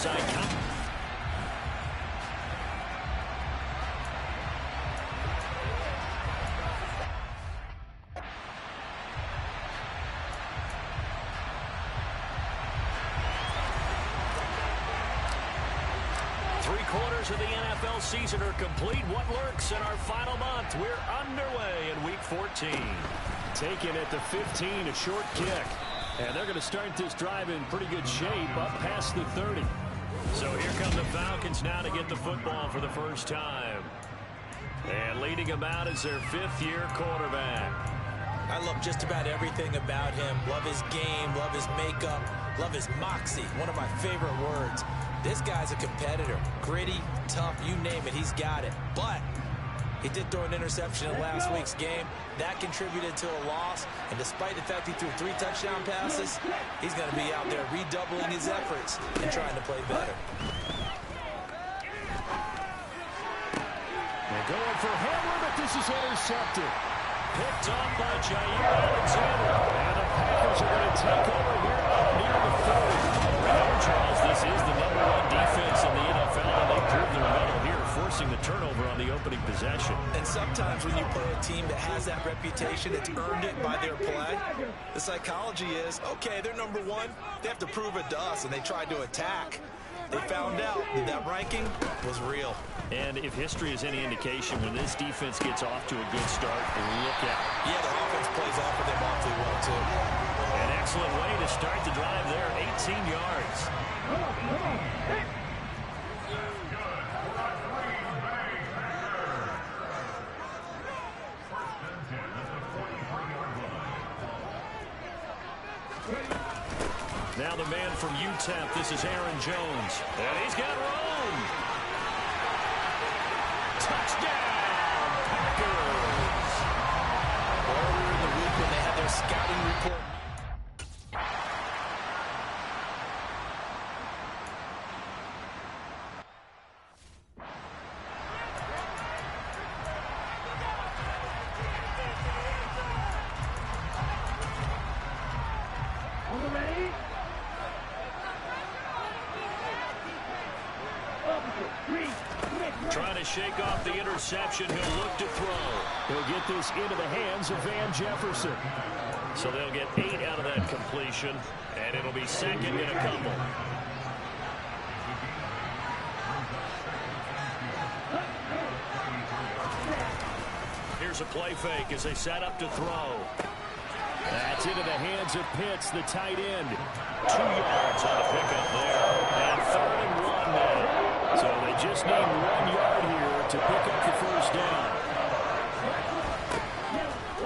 as I come. Three-quarters of the NFL season are complete. What lurks in our final month? We're underway in Week 14. Taken at the 15, a short kick. And they're going to start this drive in pretty good shape up past the 30. So here come the Falcons now to get the football for the first time. And leading them out is their fifth-year quarterback. I love just about everything about him. Love his game, love his makeup, love his moxie. One of my favorite words. This guy's a competitor. Gritty, tough, you name it, he's got it. But he did throw an interception in last week's game. That contributed to a loss. And despite the fact he threw 3 touchdown passes, he's going to be out there redoubling his efforts and trying to play better. They're going for Hamler, but this is intercepted. Picked off by Jair Alexander. And the Packers are going to take over here up near the 40. Remember, Charles, this is the #1 defense in the NFL, and they proved their mettle here, forcing the turnover on the opening possession. And sometimes when you play a team that has that reputation, it's earned it by their play. The psychology is, okay, they're #1. They have to prove it to us, and they tried to attack. They found out that that ranking was real. And if history is any indication, when this defense gets off to a good start, look out. Yeah, the offense plays off of them awfully well, too. An excellent way to start the drive there, 18 yards. Now the man from UTEP, this is Aaron Jones. And he's got room. Touchdown, Packers. Earlier in the week when they had their scouting report. Trying to shake off the interception. He'll look to throw. He'll get this into the hands of Van Jefferson. So they'll get 8 out of that completion, and it'll be second and a couple. Here's a play fake as they set up to throw. That's into the hands of Pitts, the tight end. 2 yards on the pickup there. And 3rd and 1 now. So they just need 1 yard here to pick up the first down.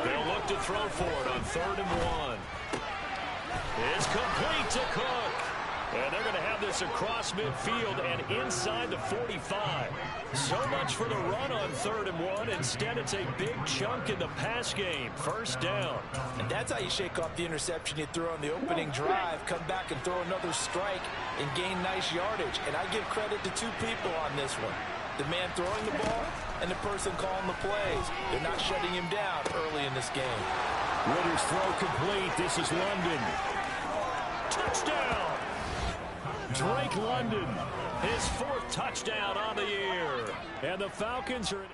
They'll look to throw for it on 3rd and 1. It's complete to Cook. And they're going to have this across midfield and inside the 45. So much for the run on 3rd and 1. Instead, it's a big chunk in the pass game. First down. And that's how you shake off the interception you threw on the opening drive, come back and throw another strike and gain nice yardage. And I give credit to 2 people on this one. The man throwing the ball and the person calling the plays. They're not shutting him down early in this game. Ritter's throw complete. This is London. Touchdown! Drake London. His 4th touchdown on the year. And the Falcons are...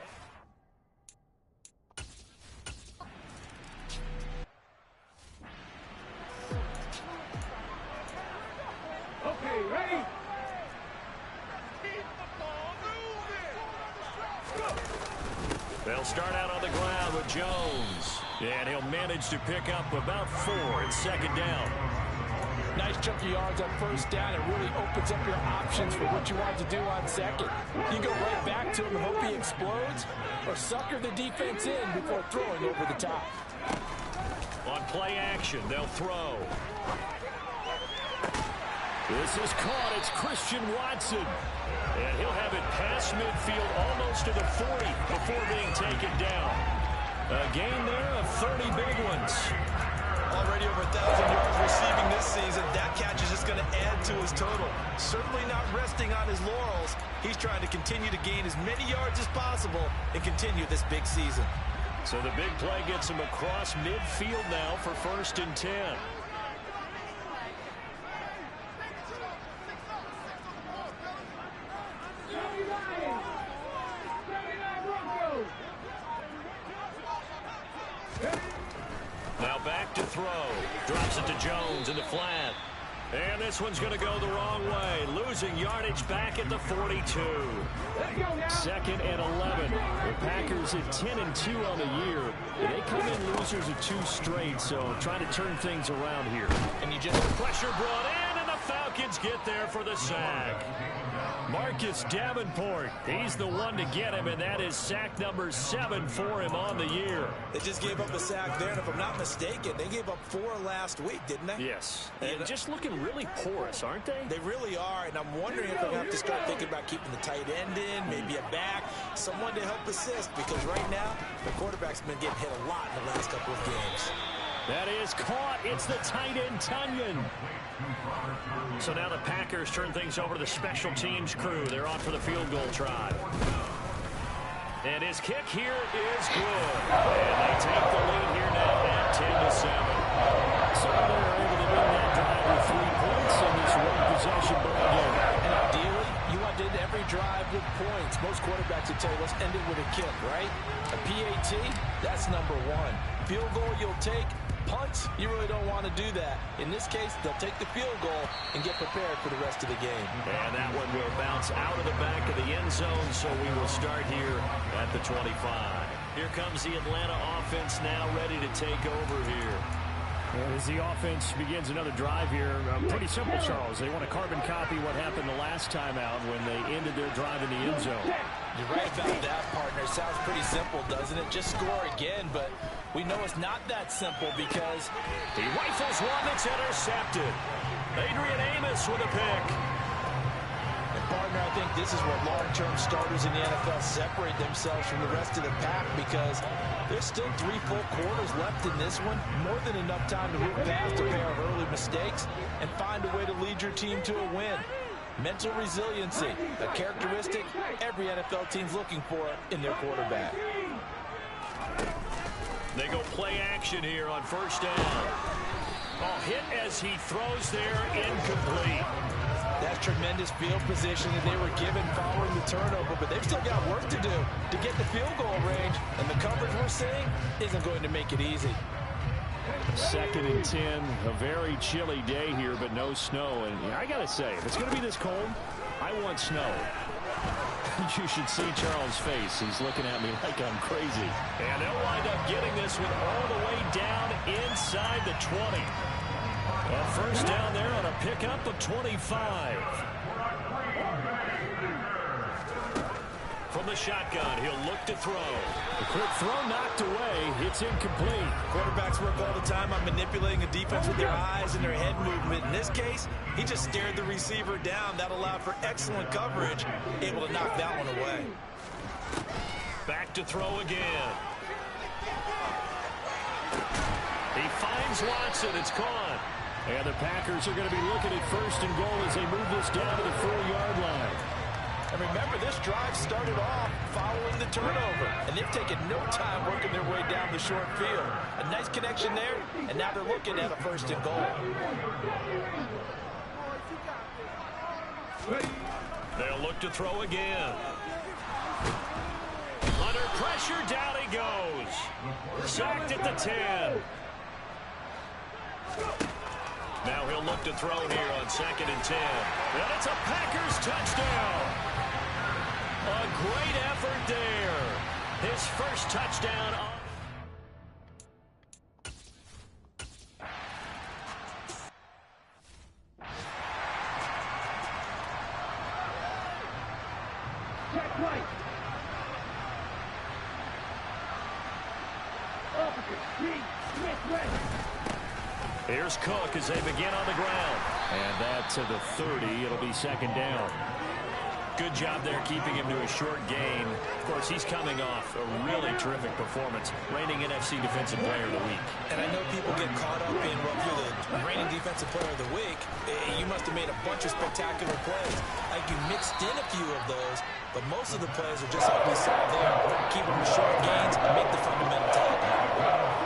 Okay, ready? They'll start out on the ground with Jones. And he'll manage to pick up about 4 in 2nd down. Nice chunk of yards on 1st down. It really opens up your options for what you want to do on 2nd. You go right back to him and hope he explodes, or sucker the defense in before throwing over the top. On play action, they'll throw. This is caught. It's Christian Watson. And he'll have it past midfield almost to the 40 before being taken down. A gain there of 30 big ones. Already over 1,000 yards receiving this season. That catch is just going to add to his total. Certainly not resting on his laurels. He's trying to continue to gain as many yards as possible and continue this big season. So the big play gets him across midfield now for 1st and 10. Now back to throw. Drops it to Jones in the flat. And this one's going to go the wrong way. Losing yardage back at the 42. 2nd and 11. The Packers at 10-2 on the year. They come in losers of 2 straight, so trying to turn things around here. And you just pressure brought in, and the Falcons get there for the sack. Marcus Davenport, he's the one to get him, and that is sack number 7 for him on the year. They just gave up a sack there, and if I'm not mistaken, they gave up 4 last week, didn't they? Yes. And just looking really porous, aren't they? They really are, and I'm wondering if they're going to have to start thinking about keeping the tight end in, maybe a back, someone to help assist, because right now, the quarterback's been getting hit a lot in the last couple of games. That is caught. It's the tight end, Tunyon. So now the Packers turn things over to the special teams crew. They're on for the field goal try. And his kick here is good. And they take the lead here now at 10-7. So they're able to win that drive with 3 points in this one-possession ball game. And ideally, you want to end every drive with points. Most quarterbacks would tell you, let's end it with a kick, right? A PAT, that's number 1. Field goal you'll take. Punts, you really don't want to do that. In this case, they'll take the field goal and get prepared for the rest of the game. And that one will bounce out of the back of the end zone, so we will start here at the 25. Here comes the Atlanta offense now ready to take over here. And as the offense begins another drive here, pretty simple, Charles. They want to carbon copy what happened the last time out when they ended their drive in the end zone. You're right about that, partner. Sounds pretty simple, doesn't it? Just score again, but we know it's not that simple because he rifles one that's intercepted. Adrian Amos with a pick. And, partner, I think this is where long-term starters in the NFL separate themselves from the rest of the pack because there's still 3 full quarters left in this one. More than enough time to move past a pair of early mistakes and find a way to lead your team to a win. Mental resiliency, a characteristic every NFL team's looking for in their quarterback. They go play action here on first down. Oh, hit as he throws there, incomplete. That's tremendous field position that they were given following the turnover, but they've still got work to do to get the field goal range, and the coverage we're seeing isn't going to make it easy. 2nd and 10, a very chilly day here, but no snow. And I got to say, if it's going to be this cold, I want snow. You should see Charles' face. He's looking at me like I'm crazy. And they'll wind up getting this one all the way down inside the 20. A first down there on a pickup of 25. From the shotgun, he'll look to throw. The quick throw knocked away. It's incomplete. Quarterbacks work all the time on manipulating a defense with their eyes and their head movement. In this case, he just stared the receiver down. That allowed for excellent coverage, able to knock that one away. Back to throw again. He finds Watson. It's caught. And the Packers are going to be looking at first and goal as they move this down to the 4-yard line. And remember, this drive started off following the turnover, and they've taken no time working their way down the short field. A nice connection there, and now they're looking at a first and goal. They'll look to throw again. Under pressure, down he goes. Sacked at the 10. Now he'll look to throw here on 2nd and 10. And it's a Packers touchdown. A great effort there. His first touchdown. Check right. Here's Cook as they begin on the ground. And that to the 30. It'll be 2nd down. Good job there keeping him to a short gain. Of course, he's coming off a really terrific performance, reigning NFC Defensive Player of the Week. And I know people get caught up in what you're the reigning Defensive Player of the Week. You must have made a bunch of spectacular plays. Like you mixed in a few of those, but most of the plays are just like we saw there. Keep them to short gains and make the fundamental tackle.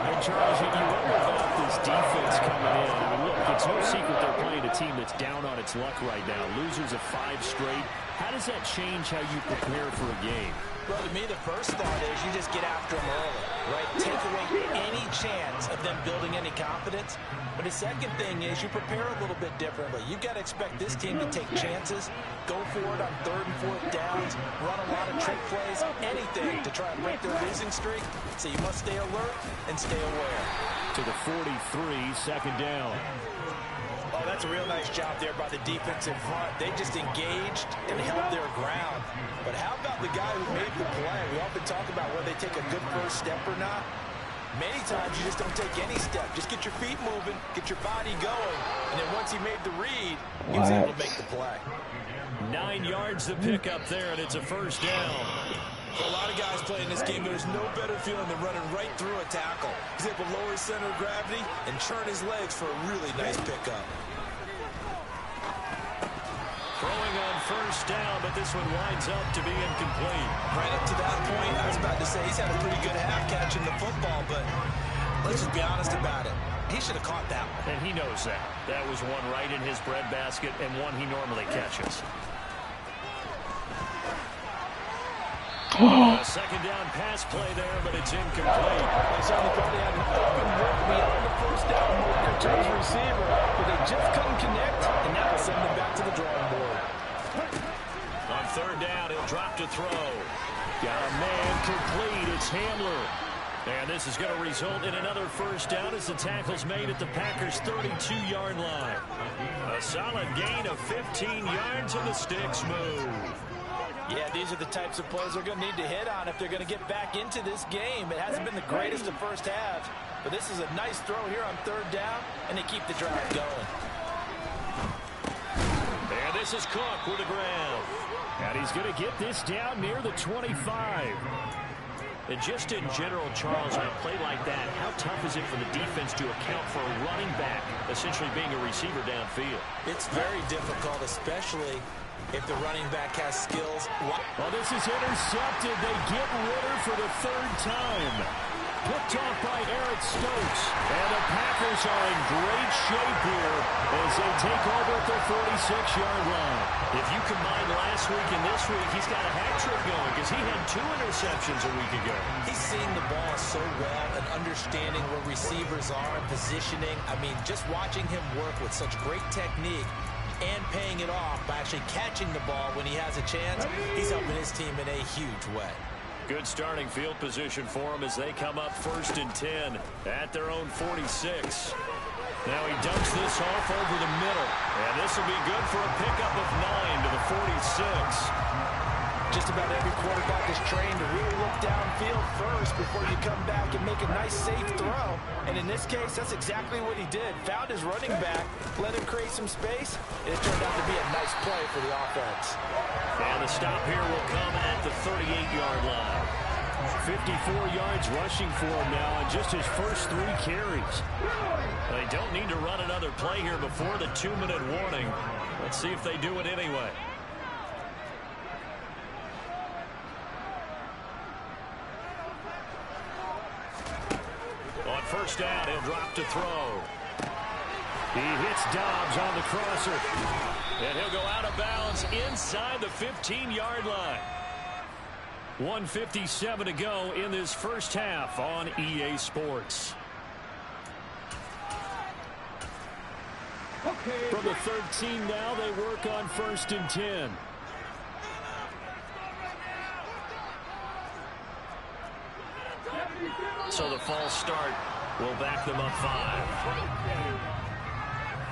And Charles, you wonder about this defense coming in. I mean, look, it's no secret they're playing a team that's down on its luck right now. Losers of 5 straight. How does that change how you prepare for a game? Well, to me, the first thought is you just get after them early, right? Take away any chance of them building any confidence. But the second thing is you prepare a little bit differently. You've got to expect this team to take chances, go for it on 3rd and 4th downs, run a lot of trick plays, anything to try and break their losing streak. So you must stay alert and stay aware. To the 43, second down. Oh, that's a real nice job there by the defensive front. They just engaged and held their ground. But how about the guy who made the play? We often talk about whether they take a good first step or not. Many times you just don't take any step. Just get your feet moving, get your body going, and then once he made the read, he was able to make the play. 9 yards to pick up there, and it's a first down. For a lot of guys playing this game, there's no better feeling than running right through a tackle. He's able to lower his center of gravity and churn his legs for a really nice pickup. Throwing on first down, but this one winds up to be incomplete. Right up to that point, I was about to say he's had a pretty good half catching the football, but let's just be honest about it. He should have caught that one. And he knows that. That was one right in his breadbasket and one he normally catches. A second down pass play there, but it's incomplete. They certainly probably had an open look beyond the first down marker to his receiver, but they just couldn't connect, and that will send them back to the drawing board. On 3rd down, he'll drop to throw. Got a man complete. It's Hamler. And this is going to result in another first down as the tackle's made at the Packers' 32-yard line. A solid gain of 15 yards, and the sticks move. Yeah, these are the types of plays they're going to need to hit on if they're going to get back into this game. It hasn't been the greatest of first halves, but this is a nice throw here on 3rd down, and they keep the drive going. And this is Cook with the ground. And he's going to get this down near the 25. And just in general, Charles, on a play like that, how tough is it for the defense to account for a running back essentially being a receiver downfield? It's very difficult, especially if the running back has skills. Well, this is intercepted. They get Ritter for the 3rd time. Picked off by Eric Stokes. And the Packers are in great shape here as they take over at their 46-yard line. If you combine last week and this week, he's got a hat trick going because he had 2 interceptions a week ago. He's seeing the ball so well and understanding where receivers are and positioning. I mean, just watching him work with such great technique and paying it off by actually catching the ball when he has a chance, he's helping his team in a huge way. Good starting field position for him as they come up 1st and 10 at their own 46. Now he dumps this off over the middle, and this will be good for a pickup of 9 to the 46. Just about every quarterback is trained to really look downfield first before you come back and make a nice, safe throw. And in this case, that's exactly what he did. Found his running back, let him create some space, and it turned out to be a nice play for the offense. And the stop here will come at the 38-yard line. 54 yards rushing for him now on just his first 3 carries. They don't need to run another play here before the 2-minute warning. Let's see if they do it anyway. On first down, he'll drop to throw. He hits Dobbs on the crosser. And he'll go out of bounds inside the 15-yard line. 1:57 to go in this first half on EA Sports. From the 13 now, they work on 1st and 10. So the false start will back them up 5.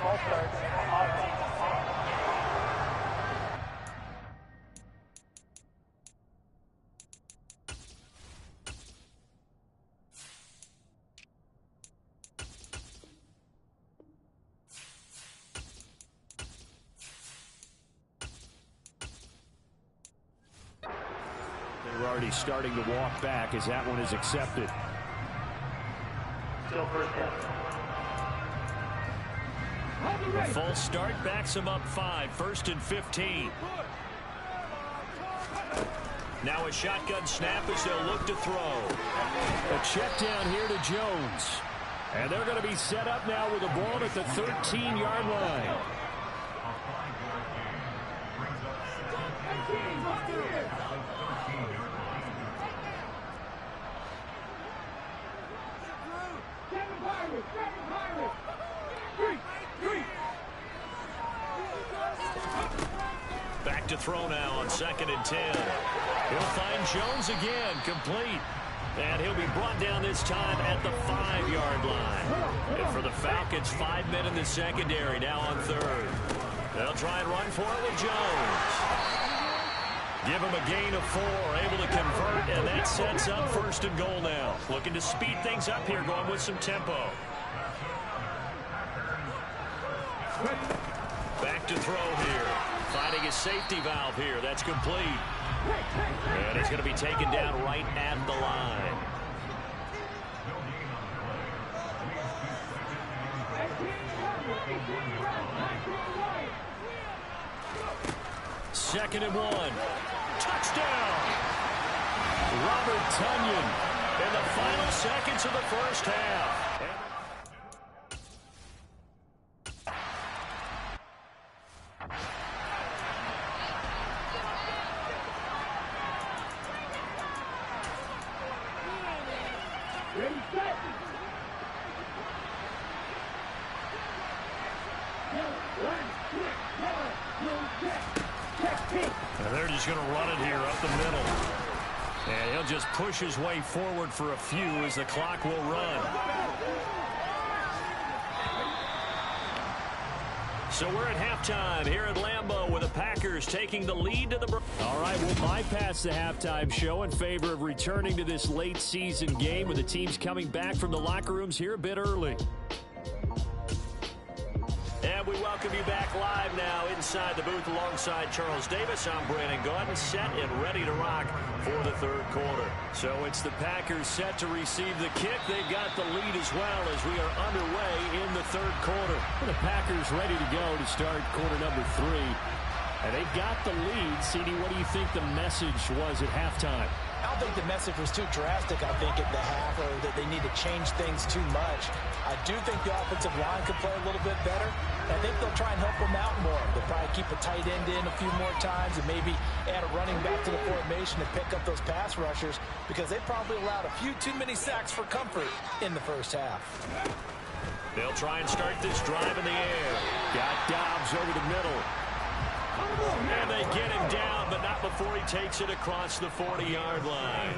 False start. They're already starting to walk back as that one is accepted. Still first down. A false start backs them up 5, 1st and 15. Now a shotgun snap as they'll look to throw. A check down here to Jones. And they're going to be set up now with the ball at the 13-yard line. Back to throw now on 2nd and 10. He'll find Jones again, complete. And he'll be brought down this time at the 5-yard line. And for the Falcons, 5 men in the secondary now on 3rd. They'll try and run for it with Jones. Give him a gain of 4, able to convert, and that sets up 1st and goal now. Looking to speed things up here, going with some tempo. Back to throw here. Finding his safety valve here. That's complete. And it's going to be taken down right at the line. Second and 1. Touchdown! Robert Tonyan in the final seconds of the first half. And they're just going to run it here up the middle. And he'll just push his way forward for a few as the clock will run. So we're at halftime here at Lambeau with the Packers taking the lead to the... All right, we'll bypass the halftime show in favor of returning to this late season game with the teams coming back from the locker rooms here a bit early. And we welcome you back live now inside the booth alongside Charles Davis. I'm Brandon Gordon, set and ready to rock for the 3rd quarter. So it's the Packers set to receive the kick. They've got the lead as well as we are underway in the 3rd quarter. The Packers ready to go to start quarter number 3. And they've got the lead. CD, what do you think the message was at halftime? I don't think the message was too drastic, I think, at the half, or that they need to change things too much. I do think the offensive line could play a little bit better. I think they'll try and help them out more. They'll probably keep a tight end in a few more times and maybe add a running back to the formation to pick up those pass rushers, because they probably allowed a few too many sacks for comfort in the first half. They'll try and start this drive in the air. Got Dobbs over the middle. And they get him down, but not before he takes it across the 40-yard line.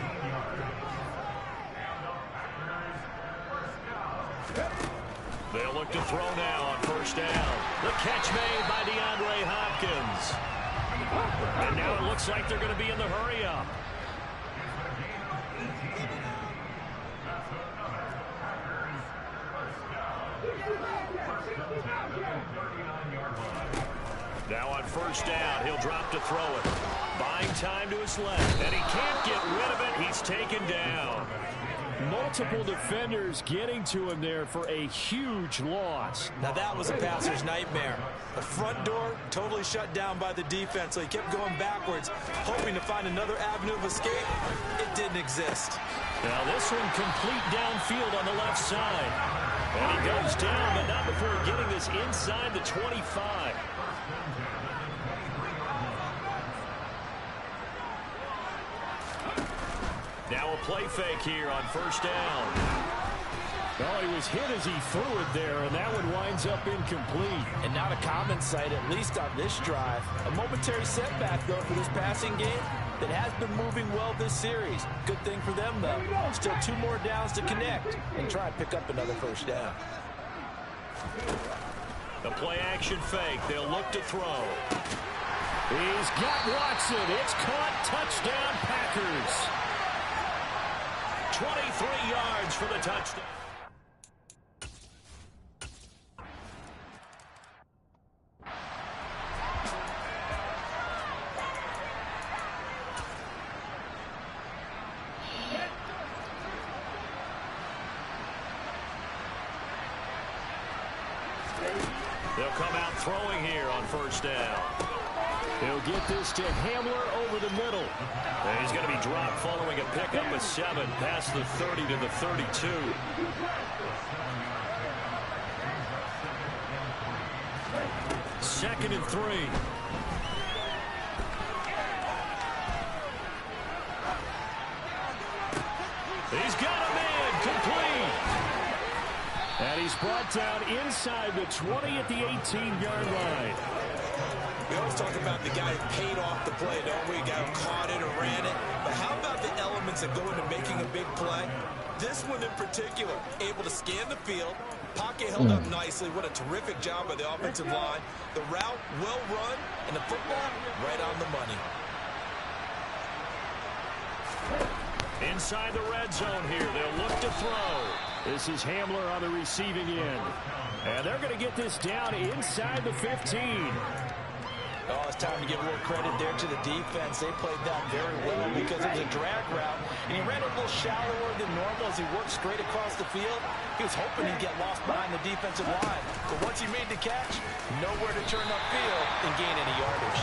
They'll look to throw now on 1st down. The catch made by DeAndre Hopkins. And now it looks like they're going to be in the hurry-up. Now on 1st down, he'll drop to throw it. Buying time to his left, and he can't get rid of it. He's taken down. Multiple defenders getting to him there for a huge loss. Now that was a passer's nightmare. The front door totally shut down by the defense, so he kept going backwards, hoping to find another avenue of escape. It didn't exist. Now this one complete downfield on the left side. And he goes down, but not before getting this inside the 25. Now a play fake here on 1st down. Oh, he was hit as he threw it there, and that one winds up incomplete. And not a common sight, at least on this drive. A momentary setback, though, for this passing game that has been moving well this series. Good thing for them, though. Still 2 more downs to connect and try and pick up another 1st down. The play-action fake. They'll look to throw. He's got Watson. It's caught. Touchdown, Packers. 23 yards for the touchdown. They'll come out throwing here on 1st down. He'll get this to Hamler over the middle. And he's going to be dropped following a pickup of 7 past the 30 to the 32. Second and 3. He's got a man complete. And he's brought down inside the 20 at the 18-yard line. We always talk about the guy who paid off the play, don't we? The guy who caught it or ran it. But how about the elements that go into making a big play? This one in particular, able to scan the field. Pocket held up nicely. What a terrific job by the offensive line. The route, well run, and the football, right on the money. Inside the red zone here, they'll look to throw. This is Hamler on the receiving end. And they're going to get this down inside the 15. Oh, it's time to give a little credit there to the defense. They played that very well because it was a drag route, and he ran a little shallower than normal as he worked straight across the field. He was hoping he'd get lost behind the defensive line. But once he made the catch, nowhere to turn upfield and gain any yardage.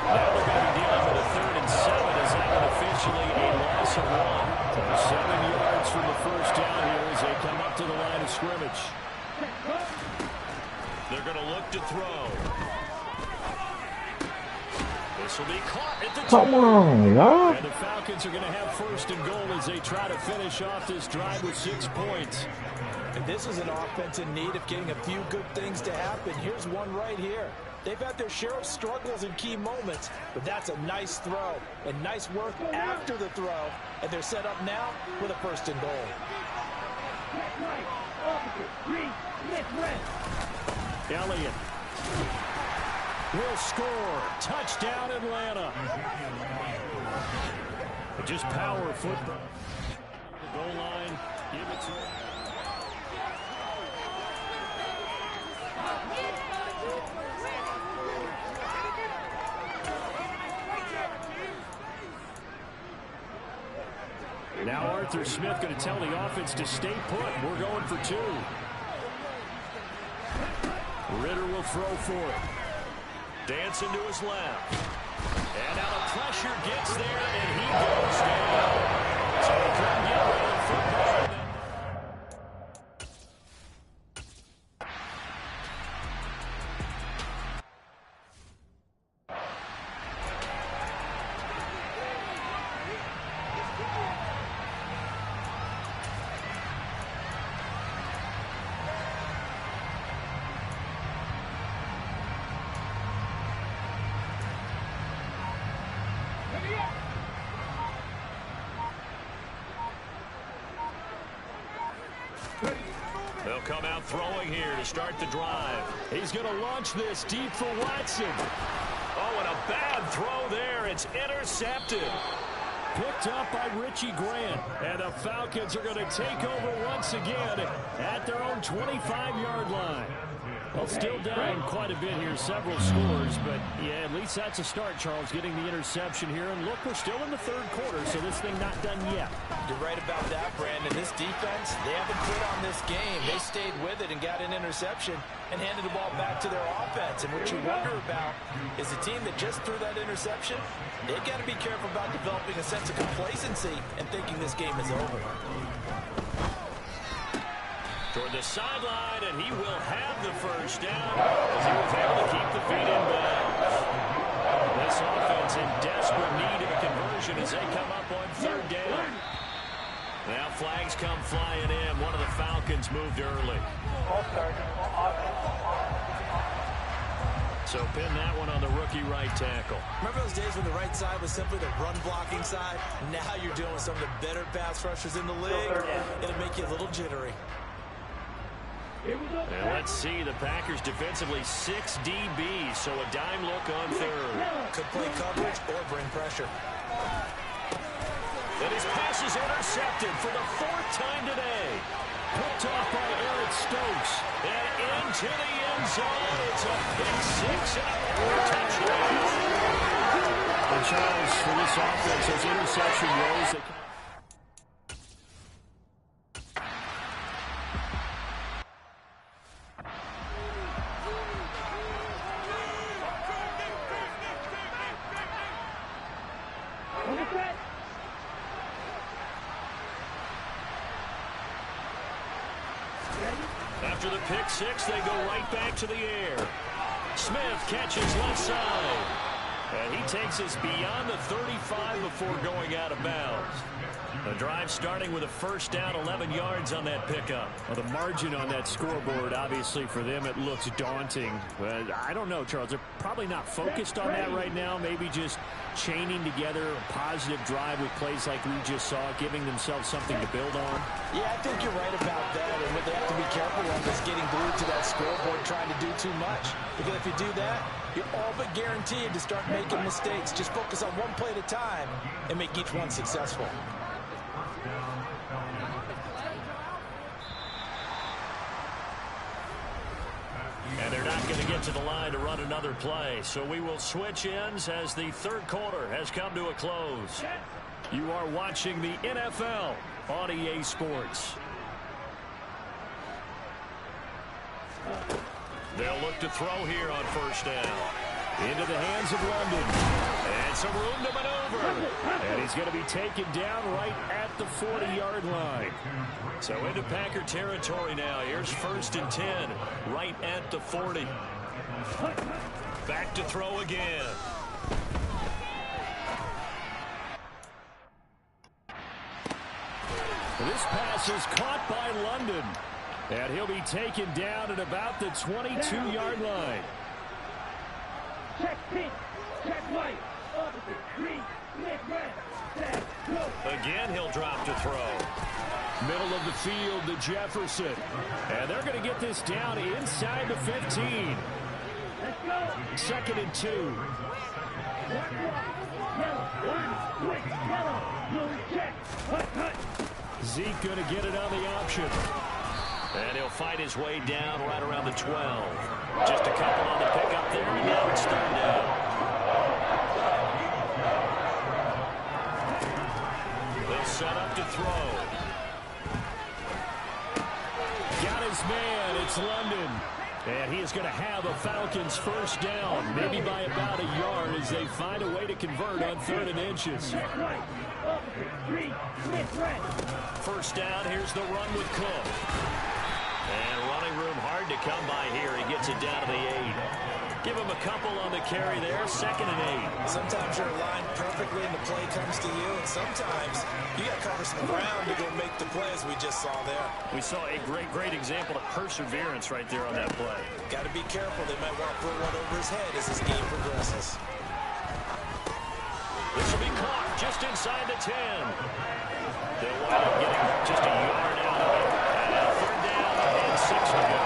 Now they're going to be dealing with a 3rd and 7 as that one officially a loss of 1. 7 yards from the first down here as they come up to the line of scrimmage. They're going to look to throw. This will be caught at the Come on, y'all. And the Falcons are going to have 1st and goal as they try to finish off this drive with 6 points. And this is an offense in need of getting a few good things to happen. Here's one right here. They've had their share of struggles in key moments, but that's a nice throw and nice work after the throw. And they're set up now with a 1st and goal. Elliott will score. Touchdown, Atlanta. Just power football. The goal line. Give it to him. Now Arthur Smith going to tell the offense to stay put. We're going for 2. Ritter will throw for it. Dancing to his left. And now the pressure gets there, and he goes down. So he couldn't get rid of the football. They'll come out throwing here to start the drive. He's going to launch this deep for Watson. Oh, and a bad throw there. It's intercepted. Picked up by Richie Grant. And the Falcons are going to take over once again at their own 25-yard line. Well, still down quite a bit here, several scores, but yeah, at least that's a start, Charles, getting the interception here. And look, we're still in the 3rd quarter, so this thing not done yet. You're right about that, Brandon. This defense, they haven't quit on this game. They stayed with it and got an interception and handed the ball back to their offense. And what you wonder about is the team that just threw that interception, they've got to be careful about developing a sense of complacency and thinking this game is over. Toward the sideline, and he will have the 1st down as he was able to keep the feet in bounds. This offense in desperate need of a conversion as they come up on 3rd down. Now flags come flying in. One of the Falcons moved early. So pin that one on the rookie right tackle. Remember those days when the right side was simply the run-blocking side? Now you're dealing with some of the better pass rushers in the league. It'll make you a little jittery. And let's see, the Packers defensively 6 DBs, so a dime look on 3rd. Could play coverage or bring pressure. And his pass is intercepted for the 4th time today. Picked off by Eric Stokes. And into the end zone. It's a big 6 and a touchdown. And Charles, for this offense, those interception rows that After the pick 6, they go right back to the air. Smith catches left side. And he takes us beyond the 35 before going out of bounds. The drive starting with a first down, 11 yards on that pickup. Well, the margin on that scoreboard, obviously for them, it looks daunting. But I don't know, Charles. They're probably not focused on that right now. Maybe just chaining together a positive drive with plays like we just saw, giving themselves something to build on. Yeah, I think you're right about that. And what they have to be careful of is getting glued to that scoreboard, trying to do too much. Because if you do that, you're all but guaranteed to start making mistakes. Just focus on one play at a time and make each one successful. And they're not going to get to the line to run another play. So we will switch ends as the third quarter has come to a close. You are watching the NFL on EA Sports. They'll look to throw here on first down. Into the hands of London. And some room to maneuver. And he's going to be taken down right at the 40-yard line. So into Packer territory now. Here's first and 10, right at the 40. Back to throw again. This pass is caught by London. And he'll be taken down at about the 22-yard line. Check pink, check white, opposite, green, red, red, go. Again, he'll drop to throw. Middle of the field to Jefferson. And they're going to get this down inside the 15. Let's go. Second and 2. Yellow, switch, yellow, blue, check, hut. Zeke going to get it on the option. And he'll fight his way down right around the 12. Just a couple on the pickup there, and now it's third down. They'll set up to throw. Got his man. It's London. And he is going to have a Falcons first down, maybe by about a yard as they find a way to convert on 3rd and inches. First down, here's the run with Cook. And running room hard to come by here. He gets it down to the 8. Give him a couple on the carry there. Second and 8. Sometimes you're aligned perfectly and the play comes to you. And sometimes you got to cover some ground to go make the play, as we just saw there. We saw a great example of perseverance right there on that play. Got to be careful. They might want to throw one over his head as this game progresses. This will be caught just inside the 10. They'll wind up getting just a yard out of it. And third down and 6 to go.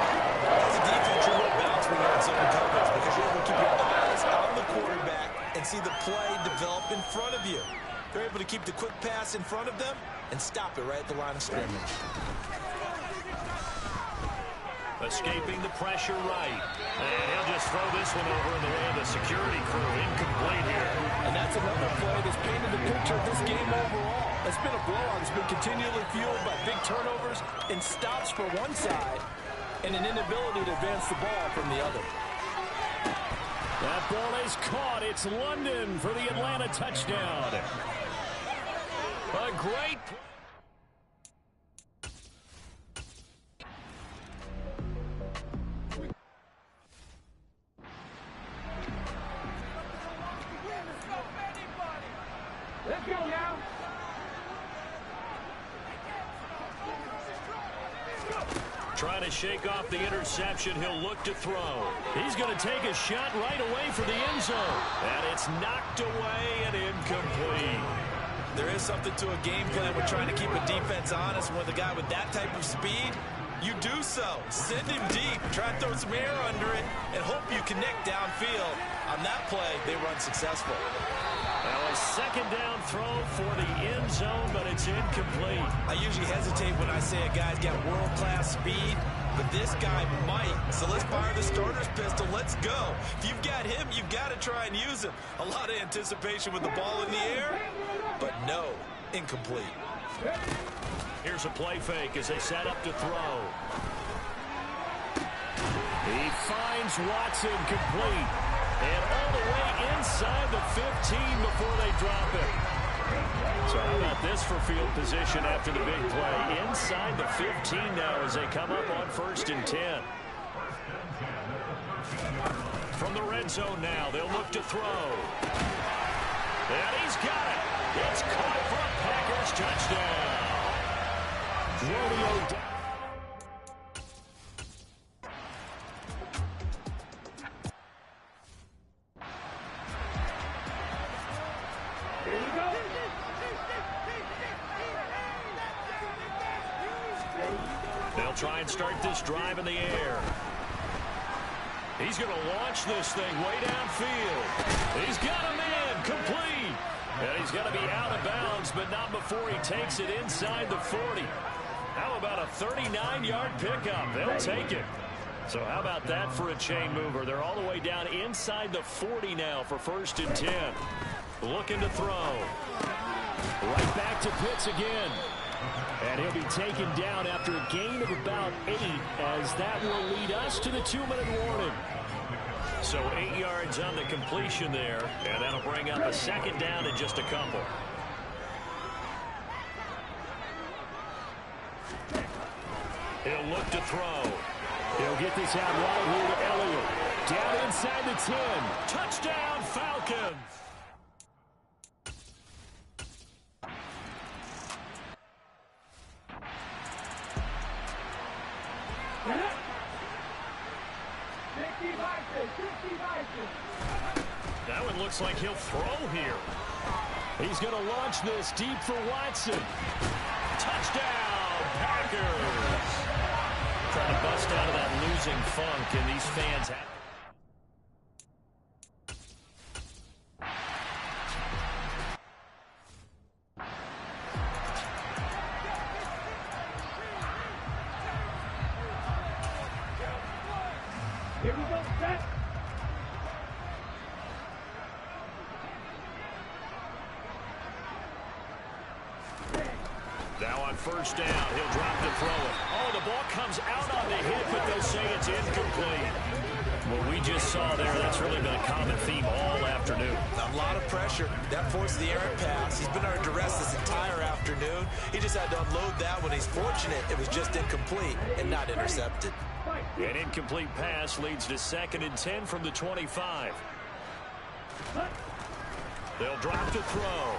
As a defense, you're going to bounce when you're in zone coverage because you're able to keep your eyes on the quarterback and see the play develop in front of you. They're able to keep the quick pass in front of them and stop it right at the line of scrimmage. Escaping the pressure right. And he'll just throw this one over in the way of the security crew. Incomplete here. And that's another play that's painted the picture of this game overall. It's been a blowout. It's been continually fueled by big turnovers and stops for one side and an inability to advance the ball from the other. That ball is caught. It's London for the Atlanta touchdown. A great play. Let's go now. Trying to shake off the interception. He'll look to throw. He's going to take a shot right away for the end zone. And it's knocked away and incomplete. There is something to a game plan with trying to keep a defense honest. With a guy with that type of speed, you do so. Send him deep. Try to throw some air under it and hope you connect downfield. On that play, they run successful. Now a second down throw for the end zone, but it's incomplete. I usually hesitate when I say a guy's got world-class speed, but this guy might. So let's fire the starter's pistol. Let's go. If you've got him, you've got to try and use him. A lot of anticipation with the ball in the air, but no, incomplete. Here's a play fake as they set up to throw. He finds Watson complete. And all the way inside the 15 before they drop it. So how about this for field position after the big play? Inside the 15 now as they come up on 1st and 10. From the red zone now, they'll look to throw. And he's got it. It's caught for a Packers touchdown. Rodeo down. They'll try and start this drive in the air. He's going to launch this thing way downfield. He's got a man complete. And he's going to be out of bounds, but not before he takes it inside the 40. How about a 39-yard pickup? They'll take it. So how about that for a chain mover? They're all the way down inside the 40 now for 1st and 10. Looking to throw. Right back to Pitts again. And he'll be taken down after a gain of about 8, as that will lead us to the 2-minute warning. So 8 yards on the completion there, and that'll bring up a 2nd down in just a couple. He'll look to throw. He'll get this out right here to Elliott. Down inside the 10. Touchdown, Falcons! That one looks like he'll throw here. He's going to launch this deep for Watson. Touchdown, Packers! Trying to bust out of that losing funk, and these fans have... Here we go, set. Now on 1st down, he'll drop to throw it. Oh, the ball comes out on the hit, but they'll say it's incomplete. What we just saw there, that's really been a common theme all afternoon. A lot of pressure. That forced the errant pass. He's been under duress this entire afternoon. He just had to unload that when he's fortunate. It was just incomplete and not intercepted. An incomplete pass leads to 2nd and 10 from the 25. They'll drop to throw.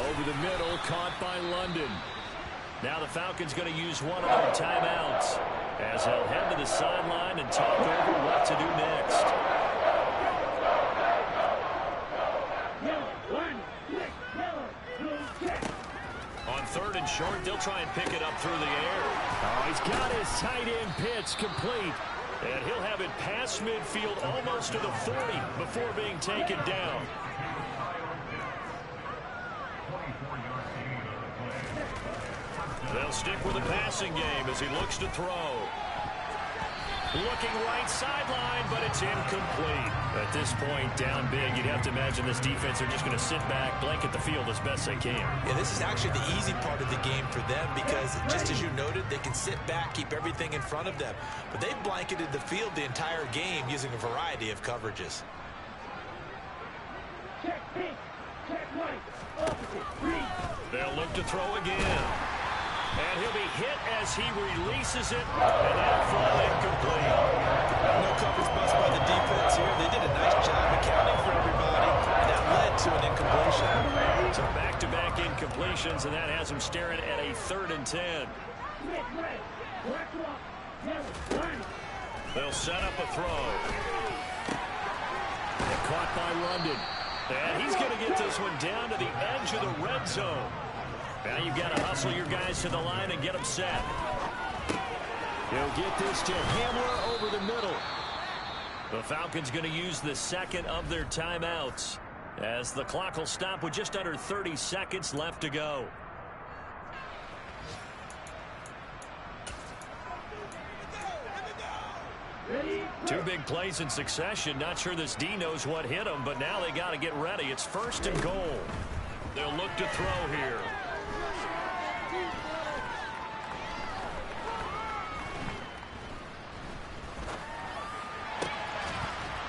Over the middle, caught by London. Now the Falcons going to use one of their timeouts, as they'll head to the sideline and talk over what to do next. On 3rd and short, they'll try and pick it up through the air. Oh, he's got his tight end pitch complete. And he'll have it past midfield almost to the 40 before being taken down. They'll stick with the passing game as he looks to throw. Looking right sideline, but it's incomplete. At this point, down big, you'd have to imagine this defense are just going to sit back, blanket the field as best they can. Yeah, this is actually the easy part of the game for them because, just as you noted, they can sit back, keep everything in front of them. But they've blanketed the field the entire game using a variety of coverages. Check pink, check white, opposite, green. They'll look to throw again. And he'll be hit as he releases it, and that'll fall incomplete. No coverage bust by the defense here. They did a nice job accounting for everybody, and that led to an incompletion. So back-to-back incompletions, and that has him staring at a 3rd and 10. They'll set up a throw. Caught by London. And he's going to get this one down to the edge of the red zone. Now you've got to hustle your guys to the line and get them set. He'll get this to Hamler over the middle. The Falcons going to use the 2nd of their timeouts, as the clock will stop with just under 30 seconds left to go. Two big plays in succession. Not sure this D knows what hit him, but now they got to get ready. It's 1st and goal. They'll look to throw here.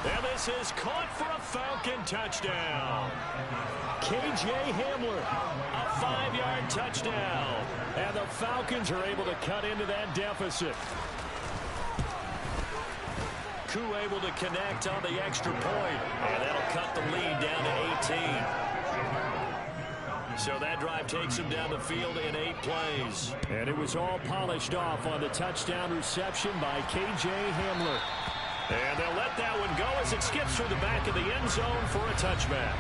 And this is caught for a Falcon touchdown. K.J. Hamler, A 5-yard touchdown. and the Falcons are able to cut into that deficit. Koo able to connect on the extra point, and that'll cut the lead down to 18. So that drive takes him down the field in 8 plays. And it was all polished off on the touchdown reception by K.J. Hamler. And they'll let that one go as it skips through the back of the end zone for a touchback.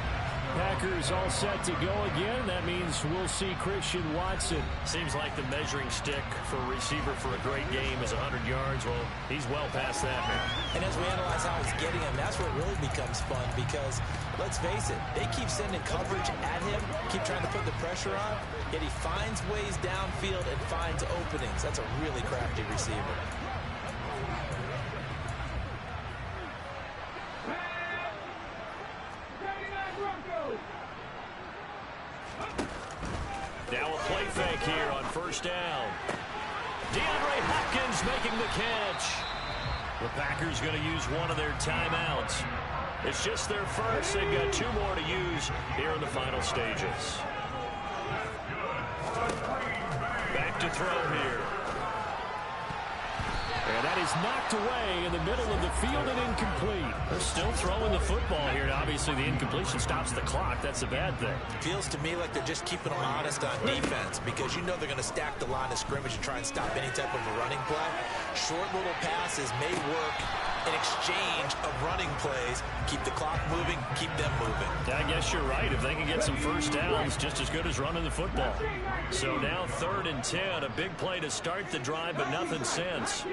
Packers all set to go again. That means we'll see Christian Watson. Seems like the measuring stick for a receiver for a great game is 100 yards. Well, he's well past that now. And as we analyze how he's getting him, that's where it really becomes fun because, let's face it, they keep sending coverage at him, keep trying to put the pressure on, yet he finds ways downfield and finds openings. That's a really crafty receiver. Now a play fake here on first down. DeAndre Hopkins making the catch. The Packers going to use one of their timeouts. It's just their first. They've got 2 more to use here in the final stages. Back to throw here. And that is knocked away in the middle of the field and incomplete. They're still throwing the football here. Obviously, the incompletion stops the clock. That's a bad thing. Feels to me like they're just keeping them honest on defense because you know they're going to stack the line of scrimmage and try and stop any type of a running play. Short little passes may work in exchange of running plays. Keep the clock moving, keep them moving. I guess you're right. If they can get some first downs, just as good as running the football. So now 3rd and 10. A big play to start the drive, but nothing since.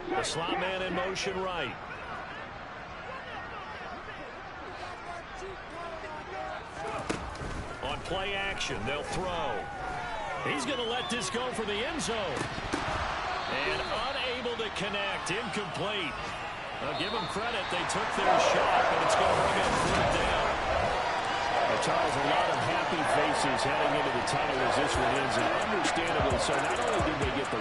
The slot man in motion right. On play action, they'll throw. He's going to let this go for the end zone. And unable to connect. Incomplete. Give them credit. They took their shot, but it's going to bring up 3rd down. Charles, a lot of happy faces heading into the tunnel as this one ends, and understandably so. Not only did they get the